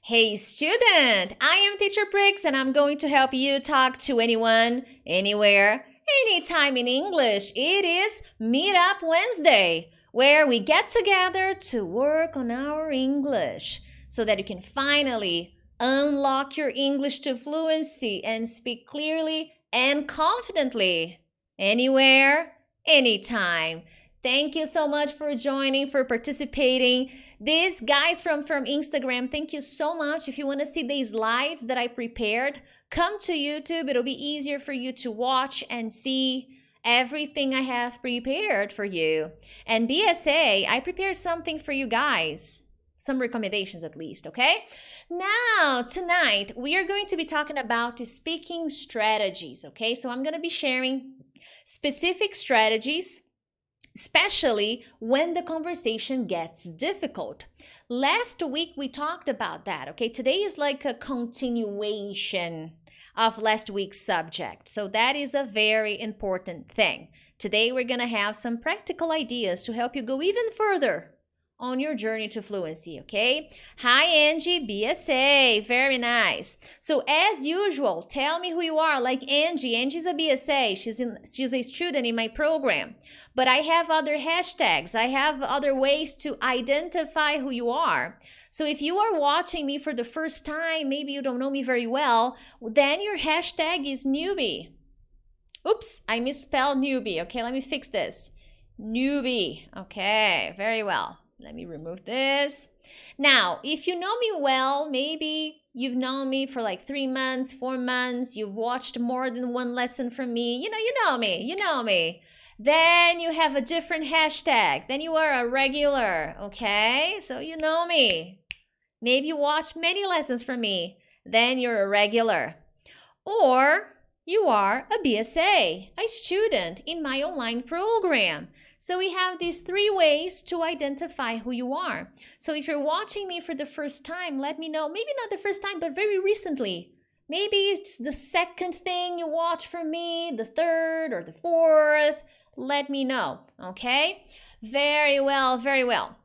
Hey student, I am Teacher Prix and I'm going to help you talk to anyone, anywhere, anytime in English. It is MeetUp Wednesday, where we get together to work on our English so that you can finally unlock your English to fluency and speak clearly and confidently. Anywhere, anytime. Thank you so much for joining, for participating. These guys from Instagram, thank you so much. If you want to see these slides that I prepared, come to YouTube. It'll be easier for you to watch and see everything I have prepared for you. And BSA, I prepared something for you guys. Some recommendations at least, okay? Now, tonight, we are going to be talking about speaking strategies, okay? So I'm going to be sharing specific strategies, especially when the conversation gets difficult. Last week we talked about that, okay? Today is like a continuation of last week's subject. So that is a very important thing. Today we're gonna have some practical ideas to help you go even further on your journey to fluency, okay? Hi, Angie, BSA, very nice. So as usual, tell me who you are, like Angie. Angie's a BSA, she's a student in my program. But I have other hashtags, I have other ways to identify who you are. So if you are watching me for the first time, maybe you don't know me very well, then your hashtag is newbie. Oops, I misspelled newbie, okay? Let me fix this. Newbie, okay, very well. Let me remove this. Now, if you know me well, maybe you've known me for like 3 months, 4 months, you've watched more than one lesson from me, you know me. Then you have a different hashtag. Then you are a regular, okay? So you know me. Maybe you watched many lessons from me. Then you're a regular. Or you are a BSA, a student in my online program. So we have these 3 ways to identify who you are. So if you're watching me for the first time, let me know. Maybe not the first time, but very recently. Maybe it's the second thing you watch from me, the third or the fourth. Let me know, okay? Very well, very well.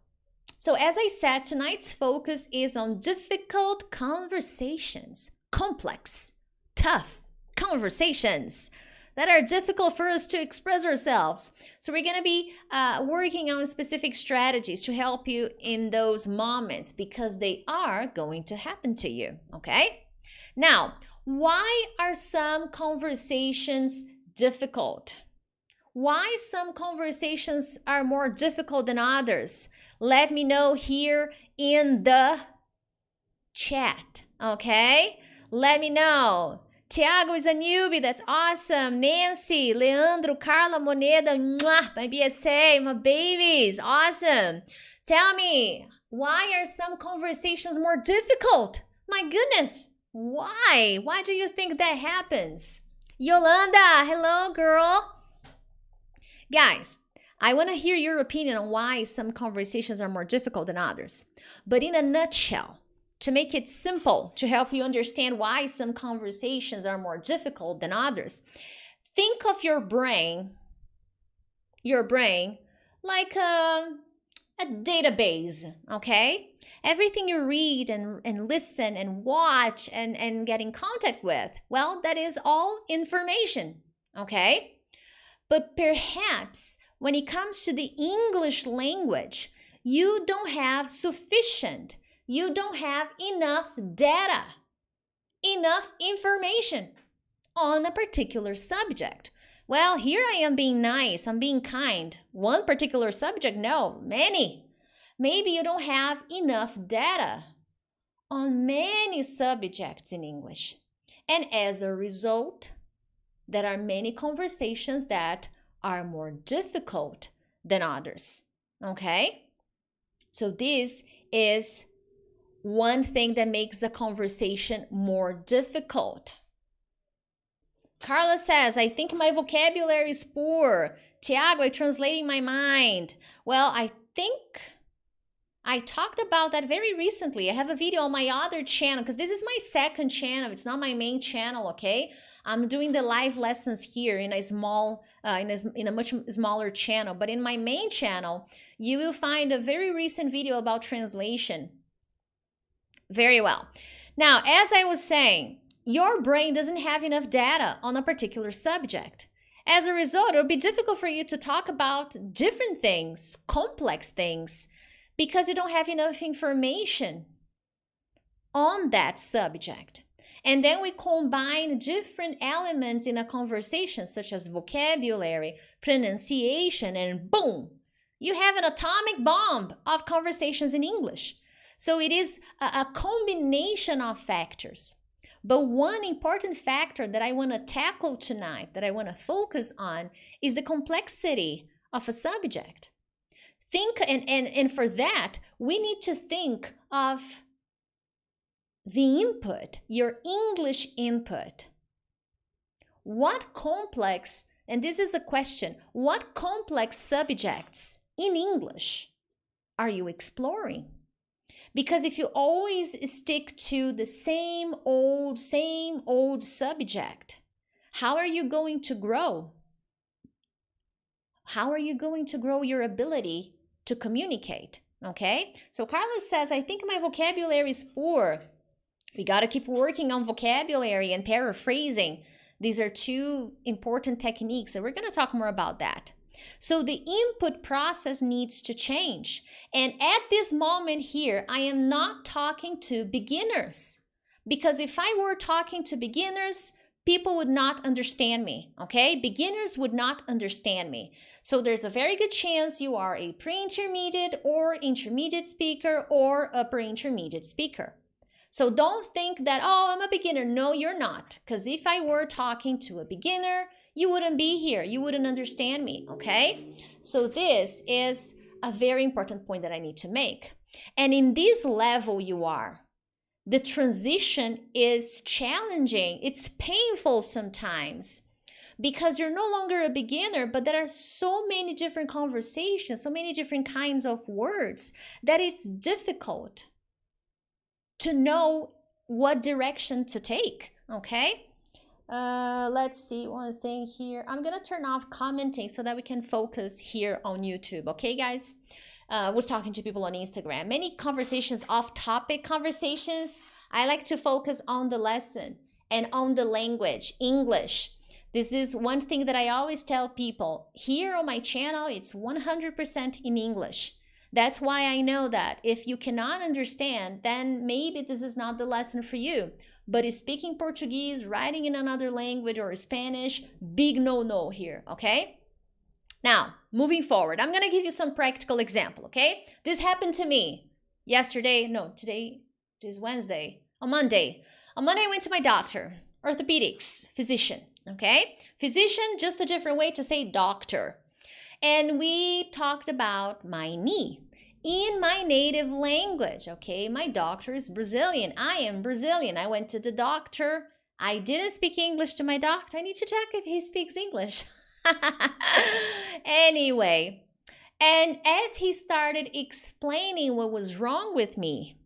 So as I said, tonight's focus is on difficult conversations, complex, tough conversations that are difficult for us to express ourselves. So we're going to be working on specific strategies to help you in those moments because they are going to happen to you, okay? Now, why are some conversations difficult? Why some conversations are more difficult than others? Let me know here in the chat, okay? Let me know. Tiago is a newbie, that's awesome. Nancy, Leandro, Carla, Moneda, mwah, my BSA, my babies, awesome. Tell me, why are some conversations more difficult? My goodness, why? Why do you think that happens? Yolanda, hello, girl. Guys, I want to hear your opinion on why some conversations are more difficult than others. But in a nutshell, to make it simple, to help you understand why some conversations are more difficult than others, think of your brain like a database, okay? Everything you read and listen and watch and get in contact with, well, that is all information, okay? But perhaps when it comes to the English language, you don't have sufficient, you don't have enough data, enough information on a particular subject. Well, here I am being nice, I'm being kind. One particular subject, no, many. Maybe you don't have enough data on many subjects in English. And as a result, there are many conversations that are more difficult than others, okay? So this is one thing that makes a conversation more difficult. Carla says, I think my vocabulary is poor. Tiago, I'm translating my mind. Well, I think I talked about that very recently. I have a video on my other channel because this is my second channel. It's not my main channel, okay? I'm doing the live lessons here in a much smaller channel. But in my main channel, you will find a very recent video about translation. Very well. Now, as I was saying, your brain doesn't have enough data on a particular subject. As a result, it'll be difficult for you to talk about different things, complex things, because you don't have enough information on that subject. And then we combine different elements in a conversation, such as vocabulary, pronunciation, and boom, you have an atomic bomb of conversations in English. So it is a combination of factors. But one important factor that I want to tackle tonight, that I want to focus on, is the complexity of a subject. And for that, we need to think of the input, your English input. What complex, and this is a question, what complex subjects in English are you exploring? Because if you always stick to the same old subject, how are you going to grow? How are you going to grow your ability to communicate? Okay? So Carlos says, I think my vocabulary is poor. We got to keep working on vocabulary and paraphrasing. These are two important techniques, and we're going to talk more about that. So the input process needs to change. And at this moment here, I am not talking to beginners. Because if I were talking to beginners, people would not understand me, okay? Beginners would not understand me. So there's a very good chance you are a pre-intermediate or intermediate speaker or upper intermediate speaker. So don't think that, oh, I'm a beginner. No, you're not. Because if I were talking to a beginner, you wouldn't be here. You wouldn't understand me, okay? So this is a very important point that I need to make. And in this level you are, the transition is challenging. It's painful sometimes because you're no longer a beginner, but there are so many different conversations, so many different kinds of words that it's difficult to know what direction to take, okay? Let's see one thing here. I'm gonna turn off commenting so that we can focus here on YouTube, okay, guys? Was talking to people on Instagram. Many conversations, off-topic conversations. I like to focus on the lesson and on the language, English. This is one thing that I always tell people. Here on my channel, it's 100% in English. That's why I know that if you cannot understand, then maybe this is not the lesson for you. But speaking Portuguese, writing in another language or Spanish, big no-no here, okay? Now, moving forward, I'm gonna give you some practical example, okay? This happened to me today is Wednesday, on Monday. On Monday, I went to my doctor, orthopedics, physician, okay? Physician, just a different way to say doctor. And we talked about my knee in my native language, okay? My doctor is Brazilian. I am Brazilian. I went to the doctor. I didn't speak English to my doctor. I need to check if he speaks English. Anyway, and as he started explaining what was wrong with me,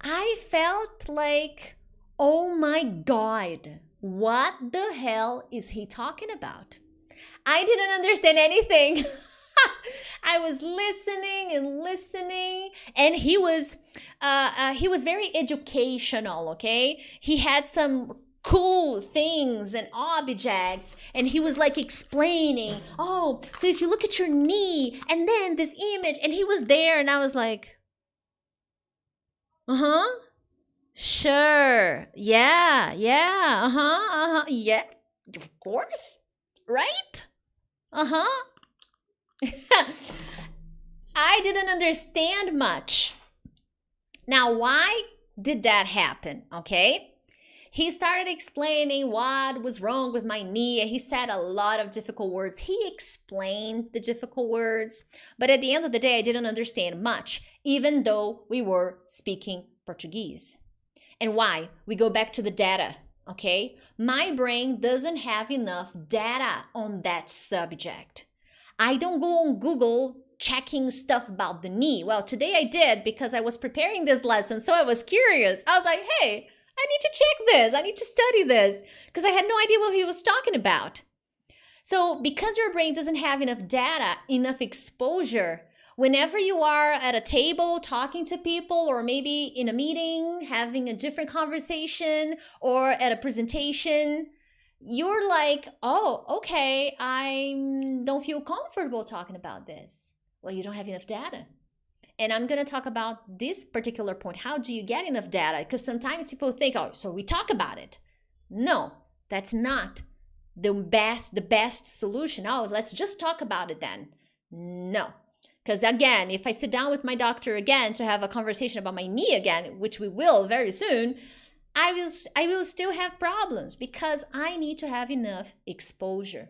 I felt like, oh my God, what the hell is he talking about? I didn't understand anything. I was listening, and he was very educational, okay? He had some cool things and objects, and he was like explaining, oh, so if you look at your knee, and then this image, and he was there, and I was like, sure, yeah, yeah, of course, right? I didn't understand much. Now, why did that happen? Okay. He started explaining what was wrong with my knee, and he said a lot of difficult words. He explained the difficult words, but at the end of the day, I didn't understand much, even though we were speaking Portuguese. And why? We go back to the data, okay? My brain doesn't have enough data on that subject. I don't go on Google checking stuff about the knee. Well, today I did because I was preparing this lesson, so I was curious. I was like, hey, I need to check this. I need to study this because I had no idea what he was talking about. So because your brain doesn't have enough data, enough exposure, Whenever you are at a table talking to people, or maybe in a meeting having a different conversation, or at a presentation, you're like, oh, okay, I don't feel comfortable talking about this. Well, you don't have enough data. And I'm going to talk about this particular point. How do you get enough data? Because sometimes people think, oh, so we talk about it. No, that's not the best solution. Oh, let's just talk about it then. No. Because again, if I sit down with my doctor again to have a conversation about my knee again, which we will very soon, I will still have problems because I need to have enough exposure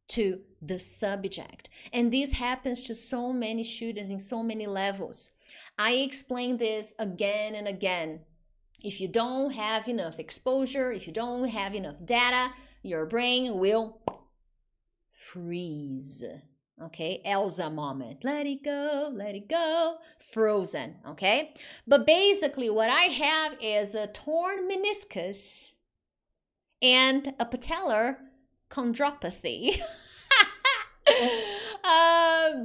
to the subject. And this happens to so many students in so many levels. I explain this again and again. If you don't have enough exposure, if you don't have enough data, your brain will freeze. Okay, Elsa moment. Let it go, frozen, okay? But basically what I have is a torn meniscus and a patellar chondropathy.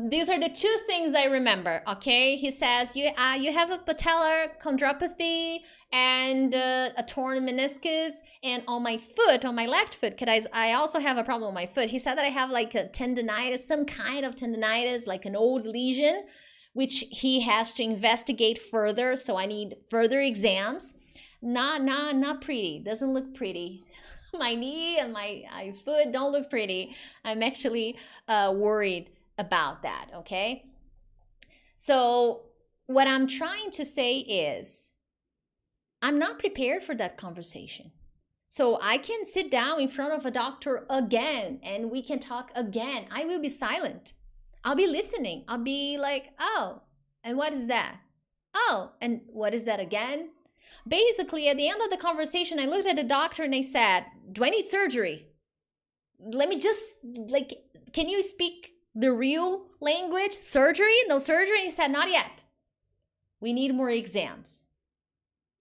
These are the two things I remember, okay? He says, you have a patellar chondropathy and a torn meniscus, and on my foot, on my left foot, because I also have a problem with my foot. He said that I have like a tendonitis, some kind of tendonitis, like an old lesion, which he has to investigate further, so I need further exams. Not pretty, doesn't look pretty. My knee and my foot don't look pretty. I'm actually worried about that, okay? So what I'm trying to say is I'm not prepared for that conversation. So I can sit down in front of a doctor again and we can talk again. I will be silent. I'll be listening. I'll be like, oh, and what is that? Oh, and what is that again? Basically, at the end of the conversation, I looked at the doctor and I said, do I need surgery? Let me just, like, can you speak the real language? Surgery? No surgery? He said, not yet. We need more exams.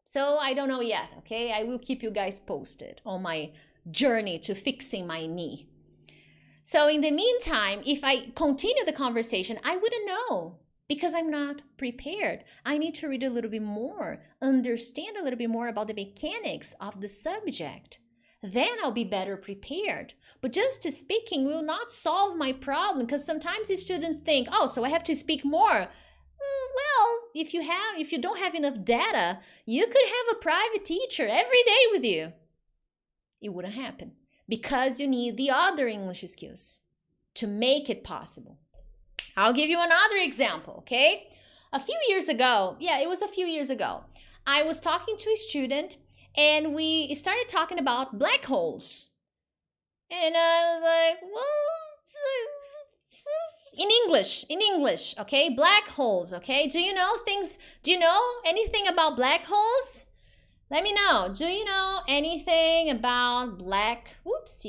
So I don't know yet, okay? I will keep you guys posted on my journey to fixing my knee. So in the meantime, if I continue the conversation, I wouldn't know. Because I'm not prepared. I need to read a little bit more, understand a little bit more about the mechanics of the subject. Then I'll be better prepared. But just speaking will not solve my problem, because sometimes the students think, oh, so I have to speak more. Well, if you don't have enough data, you could have a private teacher every day with you. It wouldn't happen because you need the other English skills to make it possible. I'll give you another example, okay? A few years ago, I was talking to a student and we started talking about black holes. And I was like, well, in English, okay? Black holes, okay? Do you know anything about black holes? Let me know. Do you know anything about black holes?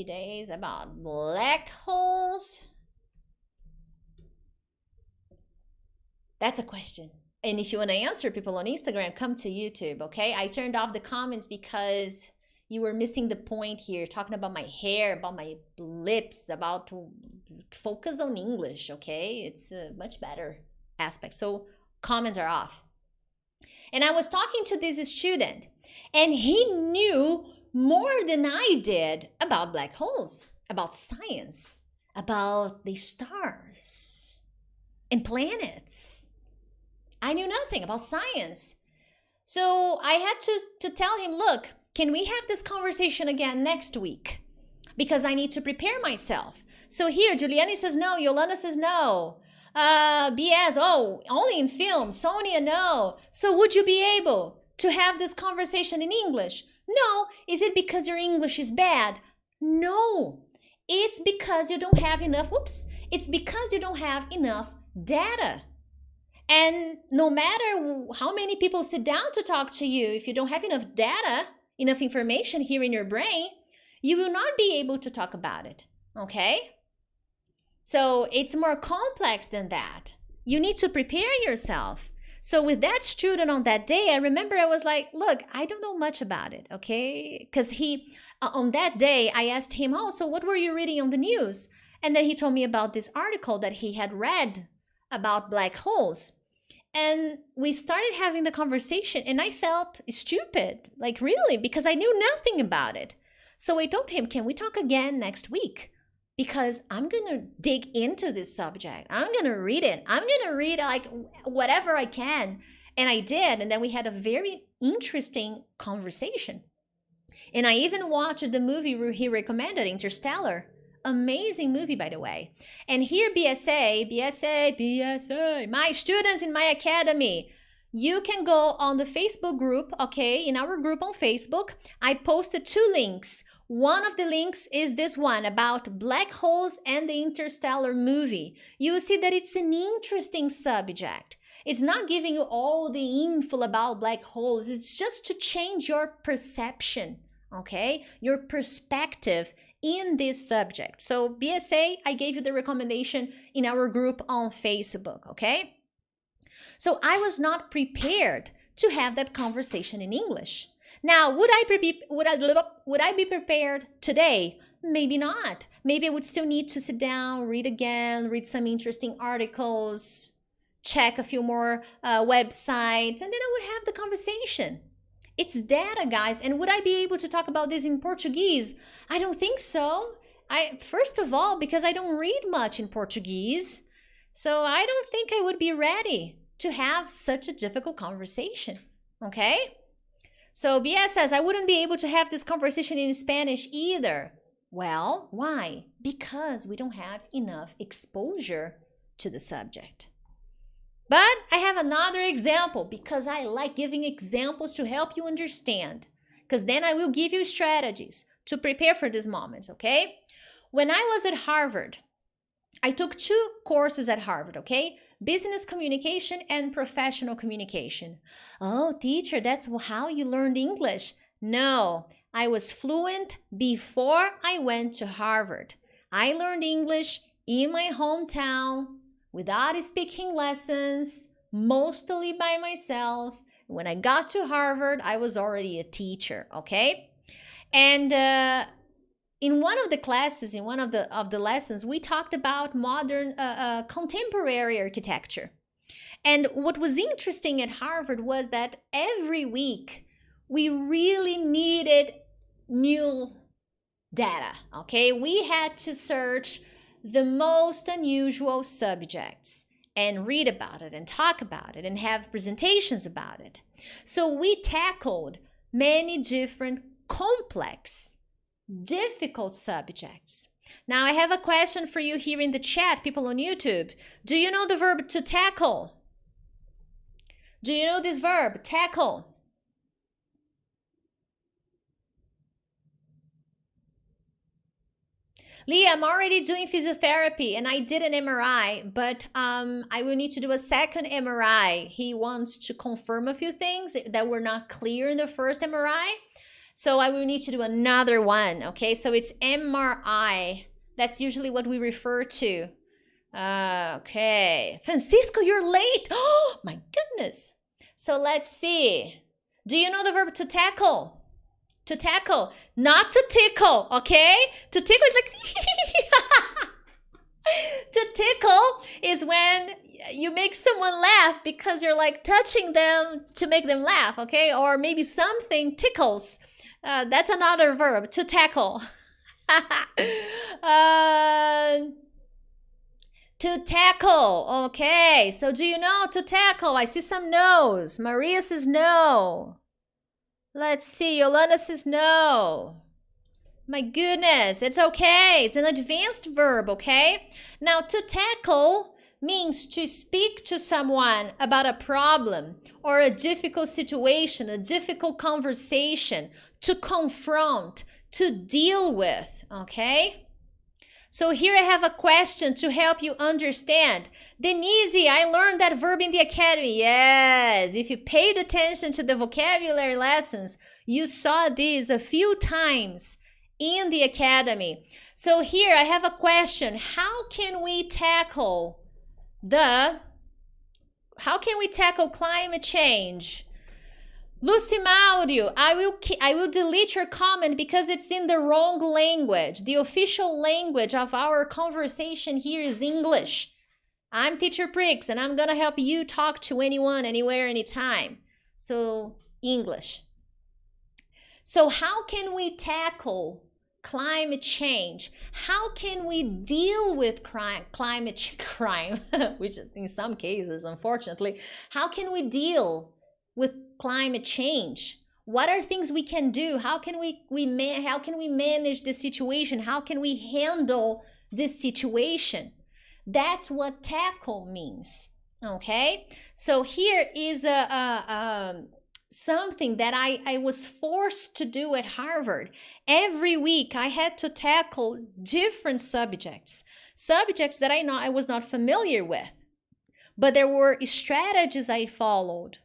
That's a question. And if you want to answer, people on Instagram, come to YouTube, okay? I turned off the comments because you were missing the point here, talking about my hair, about my lips, about to focus on English, okay? It's a much better aspect. So comments are off. And I was talking to this student, and he knew more than I did about black holes, about science, about the stars and planets. I knew nothing about science. So I had to tell him, look, can we have this conversation again next week? Because I need to prepare myself. So here, Juliani says no, Yolanda says no. BS, oh, only in film. Sonia, no. So would you be able to have this conversation in English? No. Is it because your English is bad? No. It's because you don't have enough, it's because you don't have enough data. And no matter how many people sit down to talk to you, if you don't have enough data, enough information here in your brain, you will not be able to talk about it, okay? So it's more complex than that. You need to prepare yourself. So with that student on that day, I remember I was like, look, I don't know much about it, okay? Because on that day, I asked him, oh, so what were you reading on the news? And then he told me about this article that he had read about black holes. And we started having the conversation, and I felt stupid, like really, because I knew nothing about it. So I told him, can we talk again next week? Because I'm going to dig into this subject. I'm going to read it. I'm going to read like whatever I can. And I did. And then we had a very interesting conversation. And I even watched the movie he recommended, Interstellar. Amazing movie, by the way. And here, BSA, my students in my academy, you can go on the Facebook group, okay? In our group on Facebook, I posted 2 links. One of the links is this one about black holes and the Interstellar movie. You will see that it's an interesting subject. It's not giving you all the info about black holes. It's just to change your perception, okay? Your perspective in this subject. So BSA, I gave you the recommendation in our group on Facebook, okay? So I was not prepared to have that conversation in English. Now, would I be prepared today? Maybe not. Maybe I would still need to sit down, read again, read some interesting articles, check a few more websites, and then I would have the conversation. It's data, guys. And would I be able to talk about this in Portuguese? I don't think so. First of all, because I don't read much in Portuguese. So I don't think I would be ready to have such a difficult conversation. Okay? So BS says, I wouldn't be able to have this conversation in Spanish either. Well, why? Because we don't have enough exposure to the subject. But I have another example because I like giving examples to help you understand. Because then I will give you strategies to prepare for these moments, okay? When I was at Harvard, I took 2 courses at Harvard, okay? Business communication and professional communication. Oh, teacher, that's how you learned English. No, I was fluent before I went to Harvard. I learned English in my hometown without speaking lessons, mostly by myself. When I got to Harvard, I was already a teacher, okay? And in one of the classes, in one of the lessons, we talked about modern, contemporary architecture. And what was interesting at Harvard was that every week we really needed new data, okay? We had to search the most unusual subjects and read about it and talk about it and have presentations about it. So we tackled many different complex, difficult subjects. Now I have a question for you here in the chat, people on YouTube. Do you know the verb to tackle? Do you know this verb, tackle? Leah, I'm already doing physiotherapy and I did an MRI, but I will need to do a second MRI. He wants to confirm a few things that were not clear in the first MRI. So I will need to do another one, okay? So it's MRI. That's usually what we refer to. Okay. Francisco, you're late. Oh, my goodness. So let's see. Do you know the verb to tackle? To tackle, not to tickle, okay? To tickle is like... To tickle is when you make someone laugh because you're like touching them to make them laugh, okay? Or maybe something tickles. That's another verb, to tackle. To tackle, okay. So do you know to tackle? I see some no's. Maria says no. Let's see, Yolanda says no. My goodness, it's okay. It's an advanced verb, okay? Now, to tackle means to speak to someone about a problem or a difficult situation, a difficult conversation, to confront, to deal with, okay? So here I have a question to help you understand. Denise, I learned that verb in the academy. Yes, if you paid attention to the vocabulary lessons, you saw this a few times in the academy. So here I have a question. How can we tackle climate change? Lucy Maudio, I will delete your comment because it's in the wrong language. The official language of our conversation here is English. I'm Teacher Prix, and I'm gonna help you talk to anyone, anywhere, anytime. So, English. So how can we tackle climate change? How can we deal with crime, which in some cases, unfortunately, how can we deal with climate change? What are things we can do? How can we manage this situation? How can we handle this situation? That's what tackle means. Okay, so here is something that I was forced to do at Harvard. Every week I had to tackle different subjects that I was not familiar with, but there were strategies I followed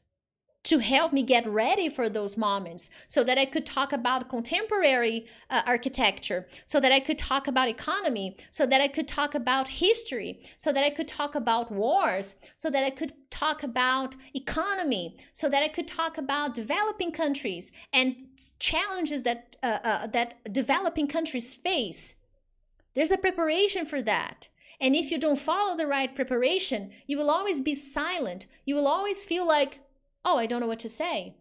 to help me get ready for those moments, so that I could talk about contemporary architecture, so that I could talk about economy, so that I could talk about history, so that I could talk about wars, so that I could talk about economy, so that I could talk about developing countries and challenges that developing countries face. There's a preparation for that. And if you don't follow the right preparation, you will always be silent. You will always feel like, oh, I don't know what to say.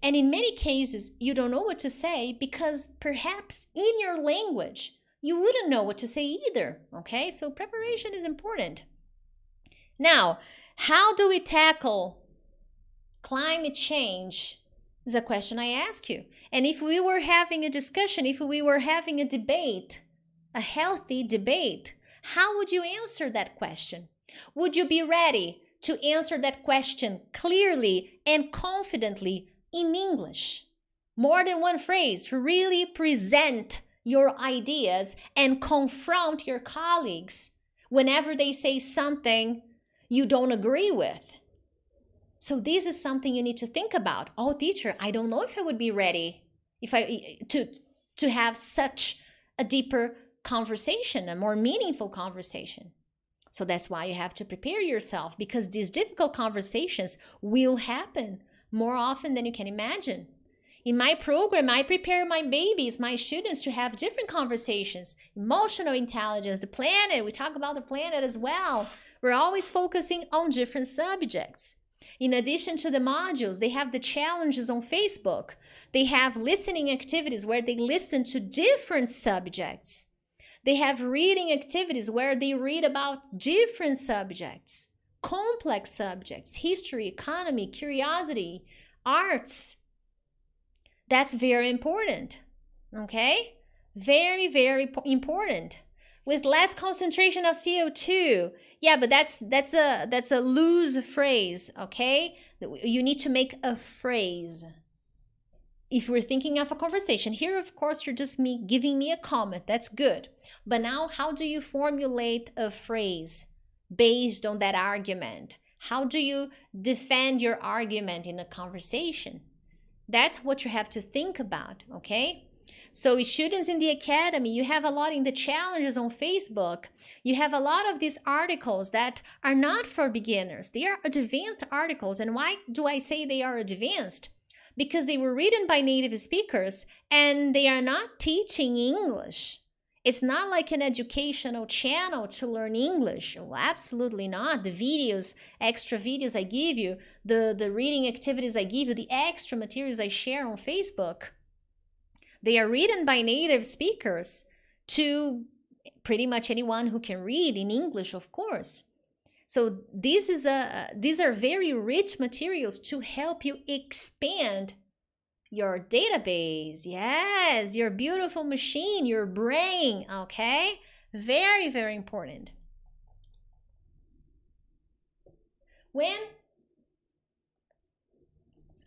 And in many cases, you don't know what to say because perhaps in your language, you wouldn't know what to say either. Okay, so preparation is important. Now, how do we tackle climate change is a question I ask you. And if we were having a discussion, if we were having a debate, a healthy debate, how would you answer that question? Would you be ready to answer that question clearly and confidently in English? More than one phrase to really present your ideas and confront your colleagues whenever they say something you don't agree with. So this is something you need to think about. Oh, teacher, I don't know if I would be ready to have such a deeper conversation, a more meaningful conversation. So that's why you have to prepare yourself, because these difficult conversations will happen more often than you can imagine. In my program, I prepare my babies, my students, to have different conversations. Emotional intelligence, the planet, we talk about the planet as well. We're always focusing on different subjects. In addition to the modules, they have the challenges on Facebook. They have listening activities where they listen to different subjects. They have reading activities where they read about different subjects, complex subjects, history, economy, curiosity, arts. That's very important, okay? Very, very important. With less concentration of CO2. Yeah, but that's a loose phrase, okay? You need to make a phrase. If we're thinking of a conversation, here, of course, you're just giving me a comment. That's good. But now, how do you formulate a phrase based on that argument? How do you defend your argument in a conversation? That's what you have to think about, okay? So students in the academy, you have a lot in the challenges on Facebook. You have a lot of these articles that are not for beginners. They are advanced articles. And why do I say they are advanced? Because they were written by native speakers and they are not teaching English. It's not like an educational channel to learn English. Well, absolutely not. The videos, extra videos I give you, the reading activities I give you, the extra materials I share on Facebook, they are written by native speakers to pretty much anyone who can read in English, of course. So these are very rich materials to help you expand your database. Yes, your beautiful machine, your brain, okay? Very, very important.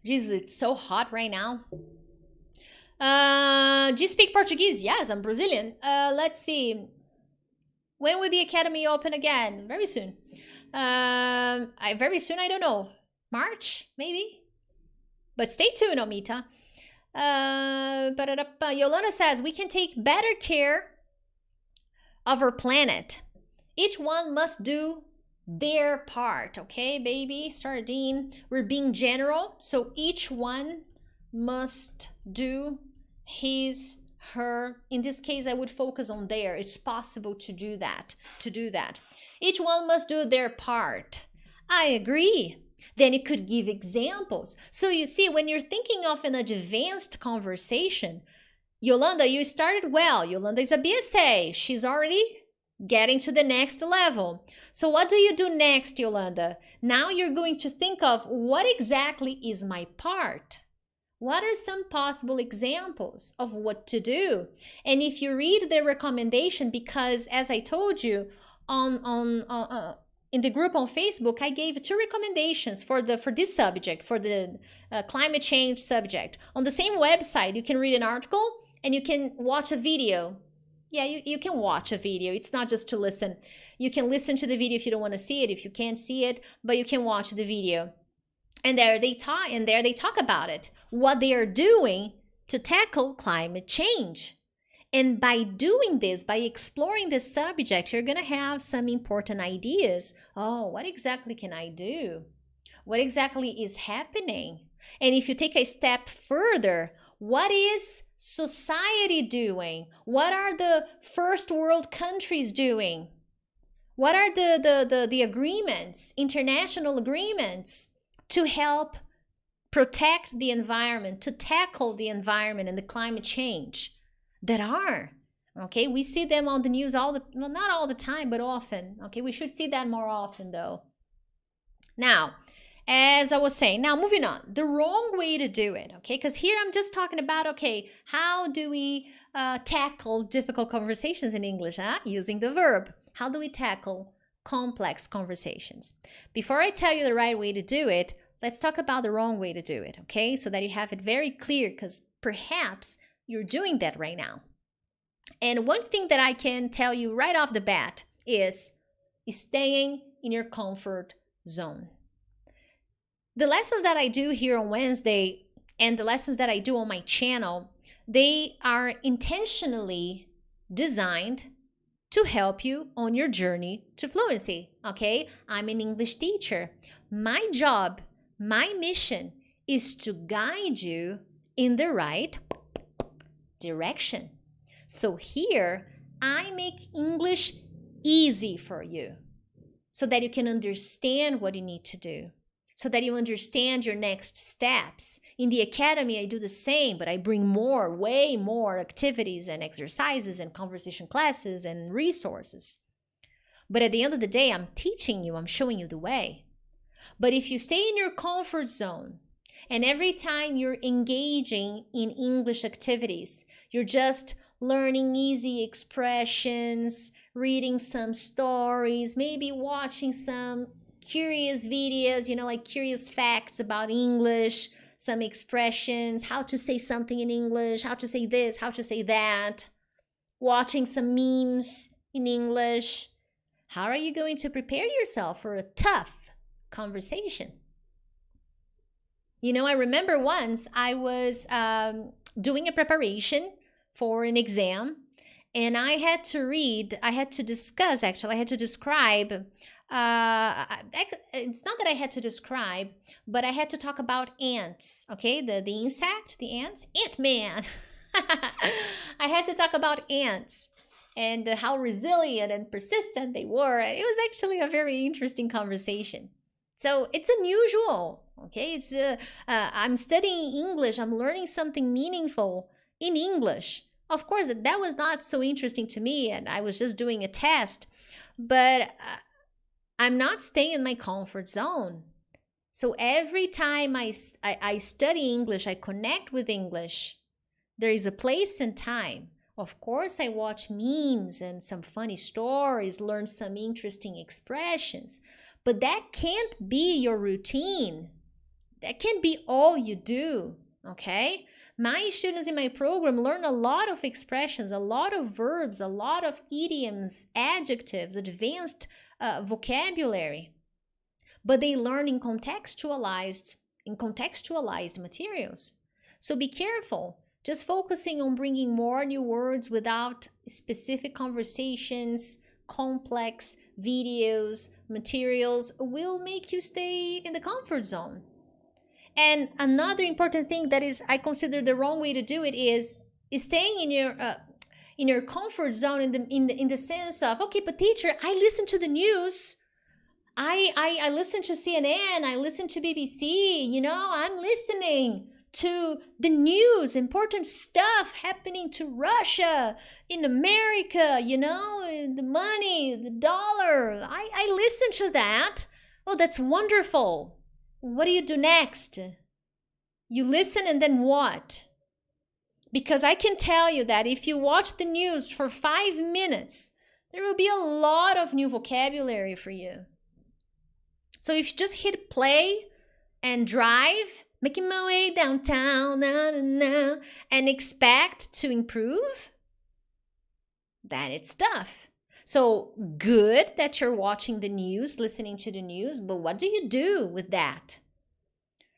Jesus, it's so hot right now. Do you speak Portuguese? Yes, I'm Brazilian. Let's see. When will the academy open again? Very soon. Very soon, I don't know. March, maybe? But stay tuned, Omita. Yolanda says, we can take better care of our planet. Each one must do their part, okay, baby? Sardine, we're being general, so each one must do his, her. In this case, I would focus on there. It's possible to do that, Each one must do their part. I agree. Then you could give examples. So you see, when you're thinking of an advanced conversation, Yolanda, you started well. Yolanda is a BSA. She's already getting to the next level. So what do you do next, Yolanda? Now you're going to think of what exactly is my part? What are some possible examples of what to do? And if you read the recommendation, because as I told you in the group on Facebook, I gave 2 recommendations for this subject, for the climate change subject. On the same website, you can read an article and you can watch a video. Yeah, you can watch a video. It's not just to listen. You can listen to the video if you don't want to see it, if you can't see it, but you can watch the video. And there they talk about it, what they are doing to tackle climate change. And by doing this, by exploring this subject, you're going to have some important ideas. Oh, what exactly can I do? What exactly is happening? And if you take a step further, what is society doing? What are the first world countries doing? What are the agreements, international agreements, to help protect the environment, to tackle the environment and the climate change that are? Okay, we see them on the news not all the time, but often. Okay, we should see that more often though. Now, as I was saying, now moving on, the wrong way to do it, okay? Because here I'm just talking about, okay, how do we tackle difficult conversations in English, using the verb? How do we tackle complex conversations? Before I tell you the right way to do it, let's talk about the wrong way to do it, okay? So that you have it very clear, because perhaps you're doing that right now. And one thing that I can tell you right off the bat is staying in your comfort zone. The lessons that I do here on Wednesday and the lessons that I do on my channel, they are intentionally designed to help you on your journey to fluency, okay? I'm an English teacher. My job, my mission is to guide you in the right direction. So here, I make English easy for you so that you can understand what you need to do, so that you understand your next steps. In the academy, I do the same, but I bring way more activities and exercises and conversation classes and resources. But at the end of the day, I'm teaching you, I'm showing you the way. But if you stay in your comfort zone, and every time you're engaging in English activities, you're just learning easy expressions, reading some stories, maybe watching some curious videos, like curious facts about English, some expressions, how to say something in English, how to say this, how to say that, watching some memes in English. How are you going to prepare yourself for a tough conversation? I remember once I was doing a preparation for an exam, and I had to describe, it's not that I had to describe, but I had to talk about ants, okay? The insect, the ants, Ant-Man. I had to talk about ants and how resilient and persistent they were. It was actually a very interesting conversation. So it's unusual, okay? I'm studying English. I'm learning something meaningful in English. Of course, that was not so interesting to me, and I was just doing a test, but I'm not staying in my comfort zone. So every time I study English, I connect with English, there is a place and time. Of course, I watch memes and some funny stories, learn some interesting expressions, but that can't be your routine. That can't be all you do, okay? My students in my program learn a lot of expressions, a lot of verbs, a lot of idioms, adjectives, advanced vocabulary, but they learn in contextualized materials. So be careful. Just focusing on bringing more new words without specific conversations, complex videos, materials will make you stay in the comfort zone. And another important thing that is, I consider the wrong way to do it is staying in your comfort zone in the sense of, okay, but teacher, I listen to the news. I listen to CNN, I listen to BBC, I'm listening to the news, important stuff happening to Russia, in America, the money, the dollar. I listen to that. Oh, that's wonderful. What do you do next? You listen and then what? Because I can tell you that if you watch the news for 5 minutes, there will be a lot of new vocabulary for you. So if you just hit play and drive, making my way downtown, and expect to improve, then it's tough. So good that you're watching the news, listening to the news, but what do you do with that?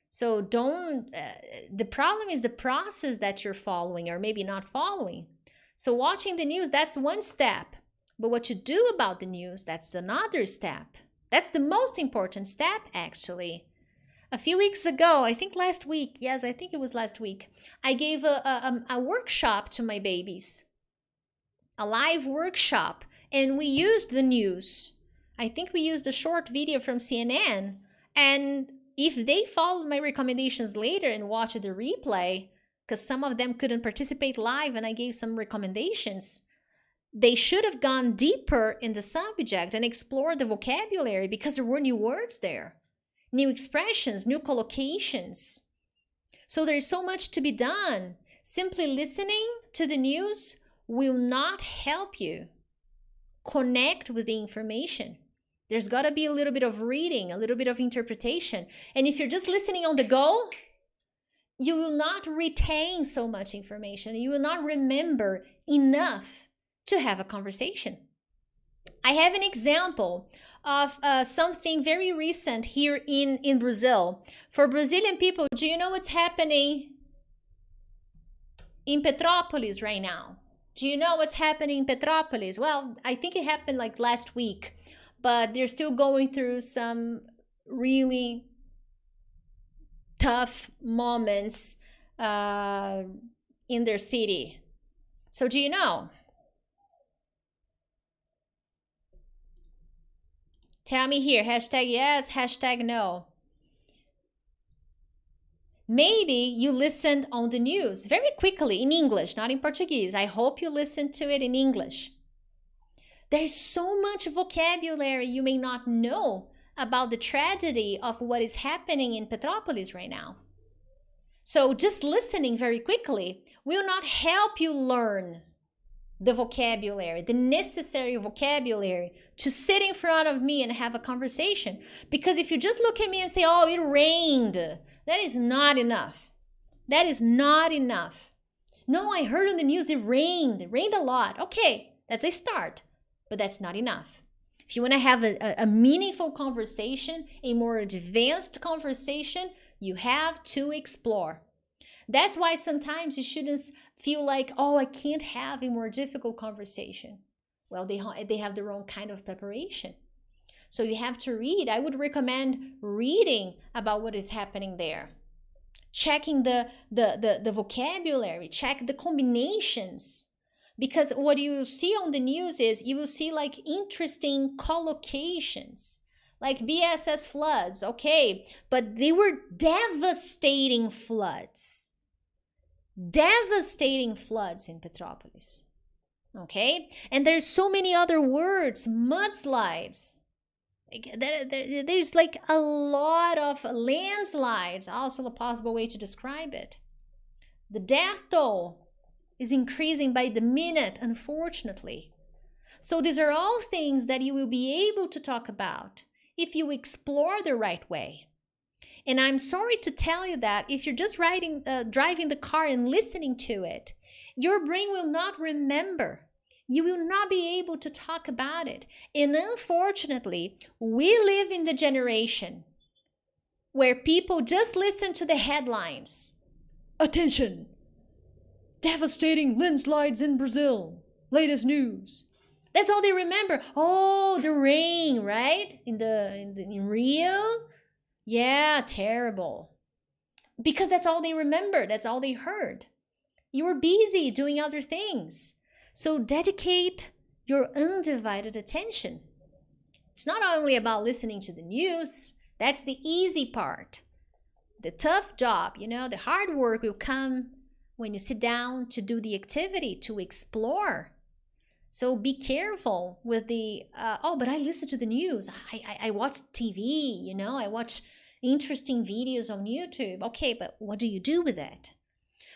So the problem is the process that you're following or maybe not following. So watching the news, that's one step. But what you do about the news, that's another step. That's the most important step, actually. A few weeks ago, I think last week, yes, I think it was last week, I gave a workshop to my babies, a live workshop, and we used the news. I think we used a short video from CNN, and if they followed my recommendations later and watched the replay, because some of them couldn't participate live and I gave some recommendations, they should have gone deeper in the subject and explored the vocabulary because there were new words there, new expressions, new collocations. So there's so much to be done. Simply listening to the news will not help you connect with the information. There's got to be a little bit of reading, a little bit of interpretation. And if you're just listening on the go, you will not retain so much information. You will not remember enough to have a conversation. I have an example of something very recent here in Brazil. For Brazilian people, do you know what's happening in Petrópolis right now? Do you know what's happening in Petrópolis? Well, I think it happened like last week, but they're still going through some really tough moments in their city. So do you know? Tell me here, hashtag yes, hashtag no. Maybe you listened on the news very quickly in English, not in Portuguese. I hope you listened to it in English. There's so much vocabulary you may not know about the tragedy of what is happening in Petrópolis right now. So just listening very quickly will not help you learn the vocabulary, the necessary vocabulary to sit in front of me and have a conversation. Because if you just look at me and say, oh, it rained, that is not enough. That is not enough. No, I heard on the news it rained a lot. Okay, that's a start, but that's not enough. If you want to have a meaningful conversation, a more advanced conversation, you have to explore. That's why sometimes you shouldn't feel like, oh, I can't have a more difficult conversation. Well, they have their own kind of preparation. So you have to read. I would recommend reading about what is happening there. Checking the vocabulary, check the combinations. Because what you will see on the news is you will see like interesting collocations, like BSS floods, okay, but they were devastating floods. Devastating floods in Petrópolis, okay? And there's so many other words, mudslides. There's like a lot of landslides, also a possible way to describe it. The death toll is increasing by the minute, unfortunately. So these are all things that you will be able to talk about if you explore the right way. And I'm sorry to tell you that if you're just driving the car and listening to it, your brain will not remember. You will not be able to talk about it. And unfortunately, we live in the generation where people just listen to the headlines. Attention! Devastating landslides in Brazil. Latest news. That's all they remember. Oh, the rain, right? In Rio? Yeah, terrible. Because that's all they remember. That's all they heard. You're busy doing other things. So dedicate your undivided attention. It's not only about listening to the news. That's the easy part. The tough job, the hard work will come when you sit down to do the activity, to explore. So be careful with the, but I listen to the news. I watch TV, I watch interesting videos on YouTube. Okay, but what do you do with that?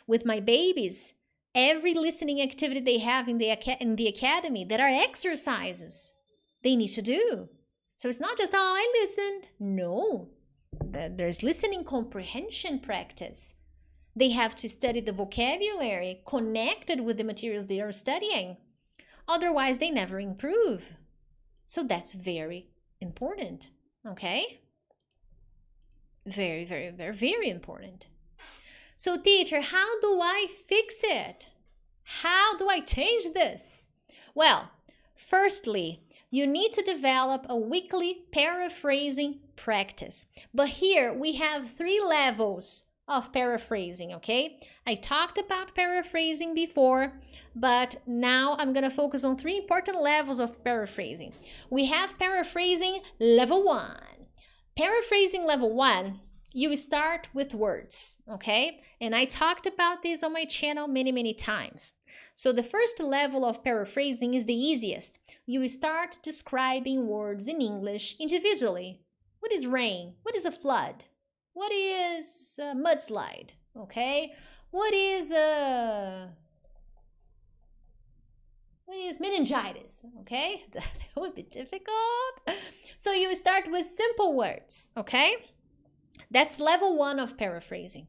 With my babies, every listening activity they have in the academy, there are exercises they need to do. So it's not just, I listened. No, there's listening comprehension practice. They have to study the vocabulary connected with the materials they are studying. Otherwise, they never improve. So that's very important, okay? Very, very, very, very important. So teacher, how do I fix it? How do I change this? Well, firstly, you need to develop a weekly paraphrasing practice. But here we have 3 levels of paraphrasing, okay? I talked about paraphrasing before, but now I'm going to focus on 3 important levels of paraphrasing. We have paraphrasing level 1. Paraphrasing level 1, you start with words, okay? And I talked about this on my channel many, many times. So the first level of paraphrasing is the easiest. You start describing words in English individually. What is rain? What is a flood? What is a mudslide? Okay? What is meningitis? Okay? That would be difficult. So you start with simple words, okay? That's level 1 of paraphrasing.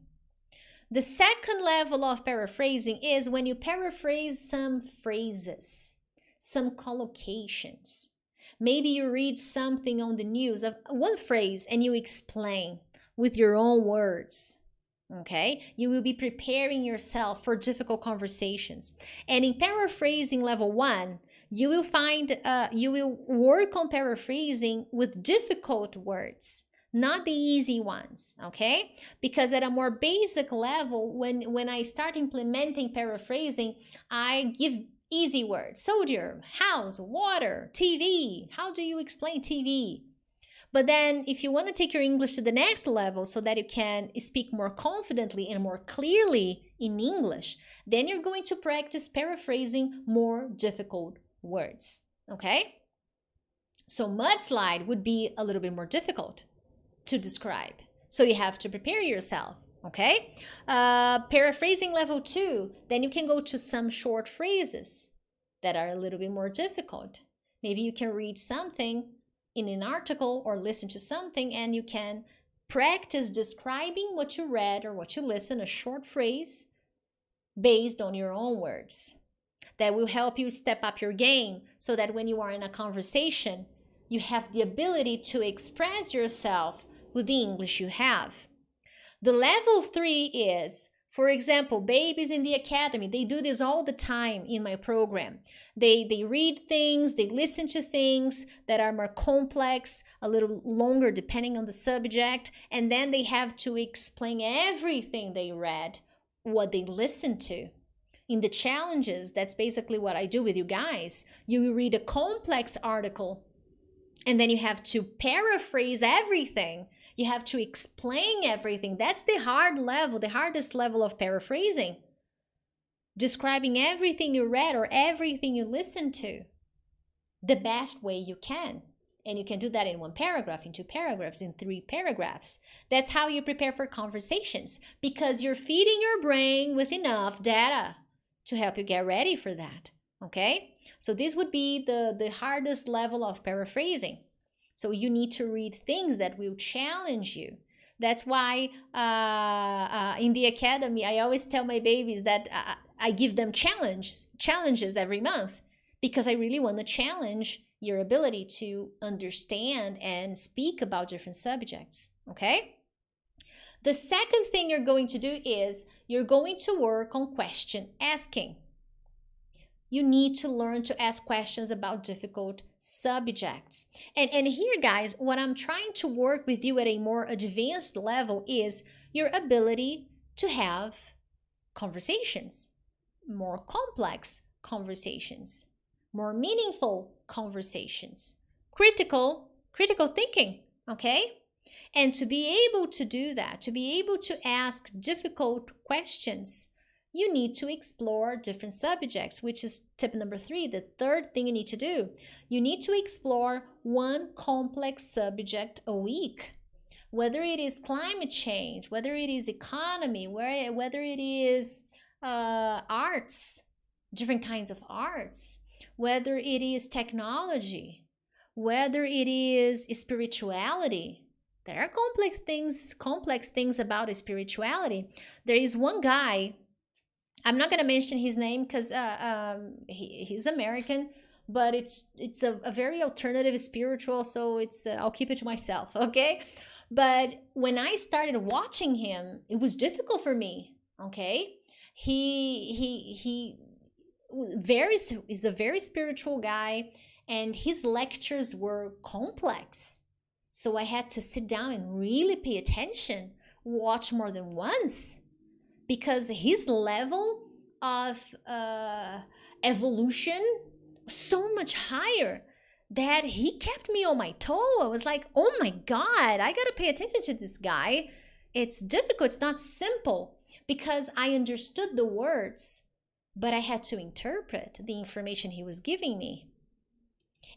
The second level of paraphrasing is when you paraphrase some phrases, some collocations. Maybe you read something on the news of one phrase and you explain with your own words, okay? You will be preparing yourself for difficult conversations. And in paraphrasing level 1, you will work on paraphrasing with difficult words, not the easy ones, okay? Because at a more basic level, when I start implementing paraphrasing, I give easy words. Soldier, house, water, TV. How do you explain TV? But then if you want to take your English to the next level so that you can speak more confidently and more clearly in English, then you're going to practice paraphrasing more difficult words, okay? So mudslide would be a little bit more difficult to describe. So you have to prepare yourself, okay? Paraphrasing level 2, then you can go to some short phrases that are a little bit more difficult. Maybe you can read something in an article or listen to something and you can practice describing what you read or what you listen, a short phrase based on your own words. That will help you step up your game so that when you are in a conversation, you have the ability to express yourself with the English you have. The level 3 is, for example, babies in the academy, they do this all the time in my program. They read things, they listen to things that are more complex, a little longer depending on the subject, and then they have to explain everything they read, what they listened to. In the challenges, that's basically what I do with you guys. You will read a complex article, and then you have to paraphrase everything. You have to explain everything. That's the hard level, the hardest level of paraphrasing. Describing everything you read or everything you listened to the best way you can. And you can do that in 1 paragraph, in 2 paragraphs, in 3 paragraphs. That's how you prepare for conversations, because you're feeding your brain with enough data to help you get ready for that, okay? So this would be the hardest level of paraphrasing. So you need to read things that will challenge you. That's why in the academy, I always tell my babies that I give them challenges every month, because I really want to challenge your ability to understand and speak about different subjects, okay? The second thing you're going to do is you're going to work on question asking. You need to learn to ask questions about difficult subjects. And here, guys, what I'm trying to work with you at a more advanced level is your ability to have conversations. more complex conversations, more meaningful conversations, critical thinking, okay? And to be able to do that, to be able to ask difficult questions, you need to explore different subjects, which is tip number 3, the third thing you need to do. You need to explore one complex subject a week. Whether it is climate change, whether it is economy, whether it is arts, different kinds of arts, whether it is technology, whether it is spirituality. There are complex things about spirituality. There is one guy, I'm not going to mention his name because he's American, but it's a very alternative spiritual, so I'll keep it to myself, okay? But when I started watching him, it was difficult for me, okay? He is a very spiritual guy, and his lectures were complex. So I had to sit down and really pay attention, watch more than once, because his level of evolution was so much higher that he kept me on my toe. I was like, oh my God, I gotta pay attention to this guy. It's difficult, it's not simple, because I understood the words, but I had to interpret the information he was giving me.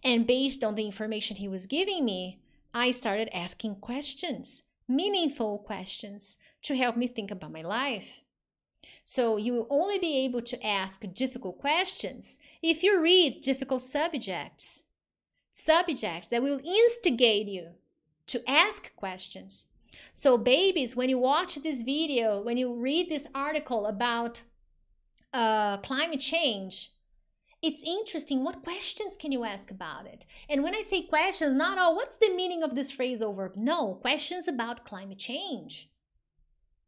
And based on the information he was giving me, I started asking questions, meaningful questions, to help me think about my life. So you will only be able to ask difficult questions if you read difficult subjects that will instigate you to ask questions. So babies, when you watch this video, when you read this article about climate change, it's interesting. What questions can you ask about it? And when I say questions, not all, what's the meaning of this phrasal verb? No, questions about climate change.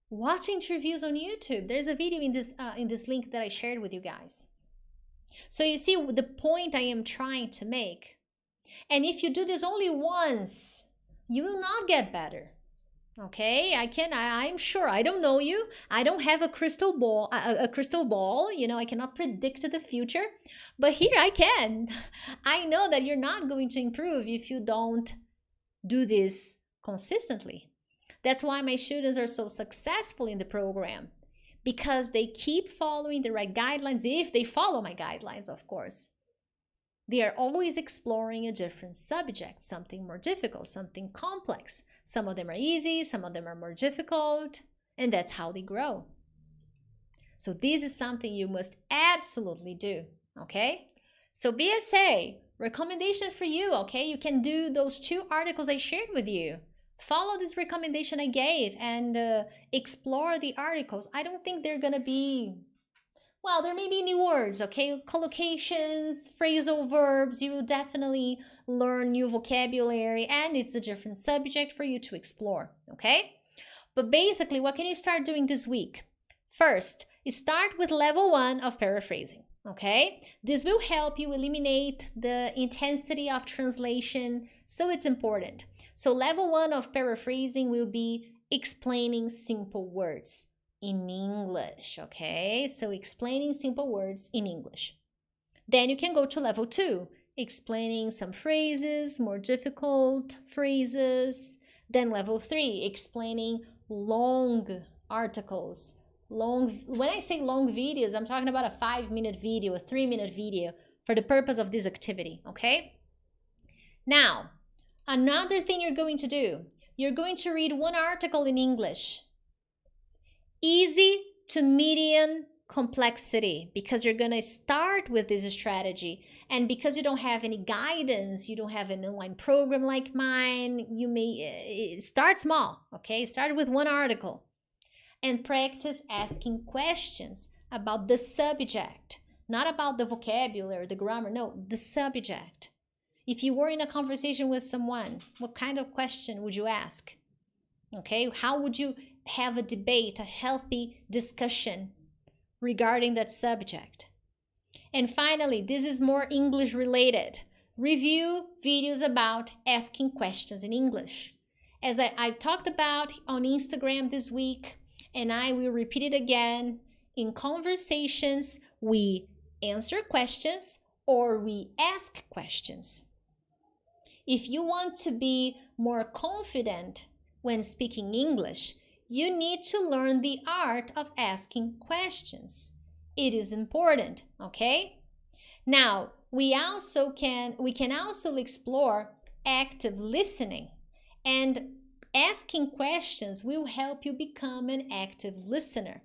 Watch interviews on YouTube. There's a video in this link that I shared with you guys. So you see the point I am trying to make. And if you do this only once, you will not get better. Okay, I'm sure. I don't know you. I don't have a crystal ball, I cannot predict the future, but here I can. I know that you're not going to improve if you don't do this consistently. That's why my students are so successful in the program, because they keep following the right guidelines. If they follow my guidelines, of course. They are always exploring a different subject, something more difficult, something complex. Some of them are easy, some of them are more difficult, and that's how they grow. So this is something you must absolutely do, okay? So BSA, recommendation for you, okay? You can do those 2 articles I shared with you. Follow this recommendation I gave and explore the articles. I don't think they're gonna be, well, there may be new words, okay? Collocations, phrasal verbs, you will definitely learn new vocabulary, and it's a different subject for you to explore, okay? But basically, what can you start doing this week? First, you start with level 1 of paraphrasing, okay? This will help you eliminate the intensity of translation, so it's important. So level 1 of paraphrasing will be explaining simple words in English, okay? So explaining simple words in English. Then you can go to level 2, explaining some phrases, more difficult phrases. Then level 3, explaining long articles. When I say long videos, I'm talking about a 5-minute video, a 3-minute video for the purpose of this activity, okay? Now, another thing you're going to do, you're going to read 1 article in English. Easy to medium complexity, because you're going to start with this strategy, and because you don't have any guidance, you don't have an online program like mine, you may start small, okay? Start with 1 article and practice asking questions about the subject, not about the vocabulary, the grammar, no, the subject. If you were in a conversation with someone, what kind of question would you ask? Okay, how would you have a debate, a healthy discussion regarding that subject? And finally, this is more English related. Review videos about asking questions in English. As I've talked about on Instagram this week, and I will repeat it again, in conversations, we answer questions or we ask questions. If you want to be more confident when speaking English, you need to learn the art of asking questions. It is important, okay? Now, we can also explore active listening, and asking questions will help you become an active listener.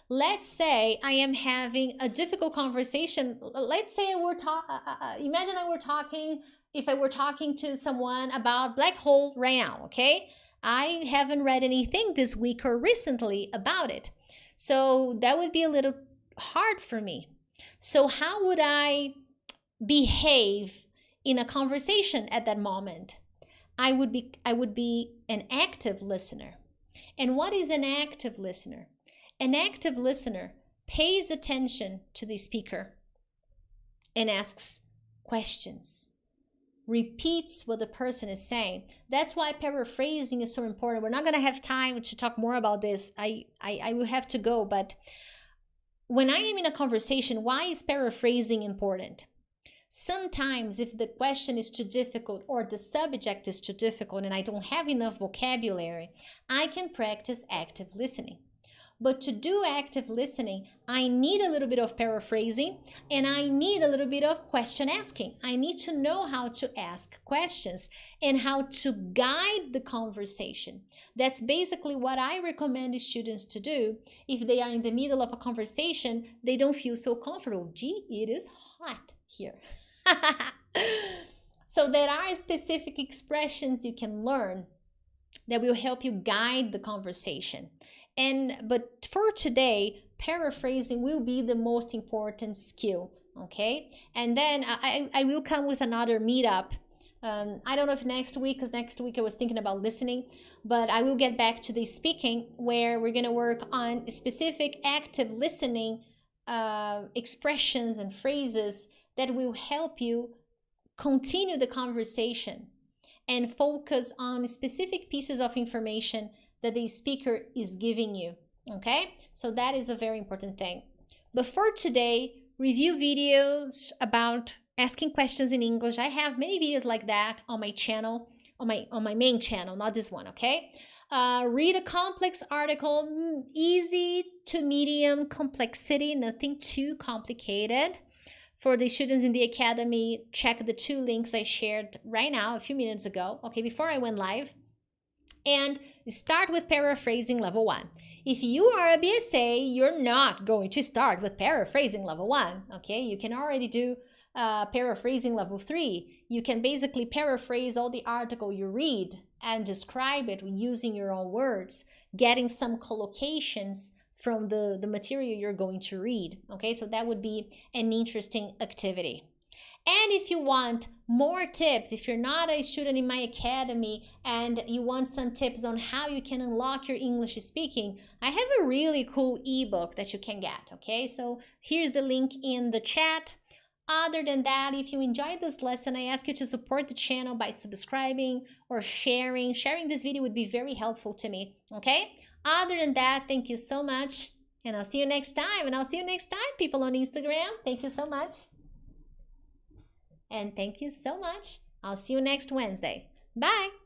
Let's say I am having a difficult conversation. Let's say imagine if I were talking to someone about black hole right now, okay? I haven't read anything this week or recently about it. So that would be a little hard for me. So how would I behave in a conversation at that moment? I would be an active listener. And what is an active listener? An active listener pays attention to the speaker and asks questions, repeats what the person is saying. That's why paraphrasing is so important. We're not going to have time to talk more about this. I will have to go, but when I am in a conversation, why is paraphrasing important? Sometimes if the question is too difficult or the subject is too difficult and I don't have enough vocabulary, I can practice active listening. But to do active listening, I need a little bit of paraphrasing and I need a little bit of question asking. I need to know how to ask questions and how to guide the conversation. That's basically what I recommend students to do. If they are in the middle of a conversation, they don't feel so comfortable. Gee, it is hot here. So there are specific expressions you can learn that will help you guide the conversation. But for today, paraphrasing will be the most important skill, okay? And then I will come with another meetup. I don't know if next week, because next week I was thinking about listening, but I will get back to the speaking where we're gonna work on specific active listening expressions and phrases that will help you continue the conversation and focus on specific pieces of information that the speaker is giving you, okay? So that is a very important thing. But for today, review videos about asking questions in English. I have many videos like that on my channel, on my main channel, not this one, okay? Read a complex article, easy to medium complexity, nothing too complicated. For the students in the academy, check the 2 links I shared right now, a few minutes ago, okay, before I went live. And start with paraphrasing level 1. If you are a BSA, you're not going to start with paraphrasing level 1, okay? You can already do paraphrasing level 3. You can basically paraphrase all the article you read and describe it using your own words, getting some collocations from the material you're going to read, okay? So that would be an interesting activity. And if you want more tips, if you're not a student in my academy and you want some tips on how you can unlock your English speaking, I have a really cool ebook that you can get, okay? So here's the link in the chat. Other than that, if you enjoyed this lesson, I ask you to support the channel by subscribing or sharing. Sharing this video would be very helpful to me, okay? Other than that, thank you so much, and I'll see you next time. And I'll see you next time, people on Instagram. Thank you so much. And thank you so much. I'll see you next Wednesday. Bye.